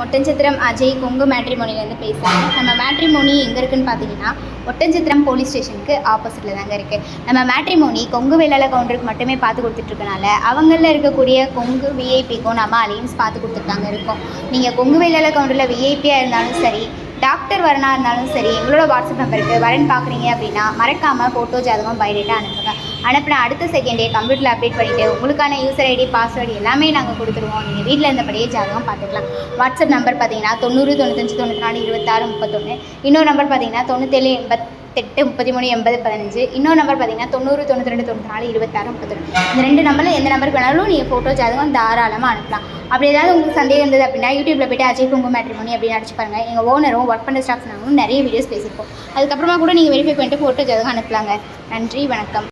ஒட்டன்சத்திரம் அஜய் கொங்கு மேட்ரிமோனிலேருந்து பேசுகிறேன். நம்ம மேட்ரிமோனி எங்கே இருக்குதுன்னு பார்த்தீங்கன்னா ஒட்டன்சத்திரம் போலீஸ் ஸ்டேஷனுக்கு ஆப்போசிட்டில் தாங்க இருக்குது. நம்ம மேட்ரிமோனி கொங்கு வேளாள கவுண்டருக்கு மட்டுமே பார்த்து கொடுத்துட்ருக்கனால அவங்களில் இருக்கக்கூடிய கொங்கு விஐபிக்கும் நம்ம அலையன்ஸ் பார்த்து கொடுத்துட்டாங்க இருக்கோம். நீங்கள் கொங்கு வேளாள கவுண்டரில் விஐபியாக இருந்தாலும் சரி, டாக்டர் வரனா இருந்தாலும் சரி, எங்களோட வாட்ஸ்அப் நம்பருக்கு வரன் பார்க்குறீங்க அப்படின்னா மறக்காமல் ஃபோட்டோ ஜாதகம் பயோடேட்டா அனுப்புங்க. அனுப்பின அடுத்த செகண்டே கம்ப்யூட்டரில் அப்டேட் பண்ணிவிட்டு உங்களுக்கான யூசர் ஐடி பாஸ்வேர்டு எல்லாமே நாங்கள் கொடுத்துருவோம். நீங்கள் வீட்டில் இருந்தபடியே ஜாதகம் பார்த்துக்கலாம். வாட்ஸ்அப் நம்பர் பார்த்தீங்கன்னா 90 95 94 26 31. இன்னொரு நம்பர் பார்த்தீங்கன்னா 97 88 33 80 15. இன்னொரு நம்பர் பார்த்தீங்கன்னா 90 92 94 26 31. இந்த 2 நம்பரில் எந்த நம்பருக்கு வேணாலும் நீங்கள் ஃபோட்டோ ஜாதகம் தாராளமாக அனுப்பலாம். அப்படி ஏதாவது உங்களுக்கு சந்தேகம் இருந்தது அப்படின்னா யூடியூப்பில் போய்ட்டு அஜய் கொங்கு மேட்ரிமோனி அப்படின்னு அடிச்சு பாருங்கள். எங்கள் ஓனரும் ஒர்க் பண்ணுற ஸ்டாஃப்ஸ் நாங்களும் நிறைய வீடியோஸ் பேசியிருக்கோம். அதுக்கப்புறமா கூட நீங்கள் வெரிஃபை பண்ணிட்டு ஃபோட்டோ ஜாதகம் அனுப்பலாங்க. நன்றி, வணக்கம்.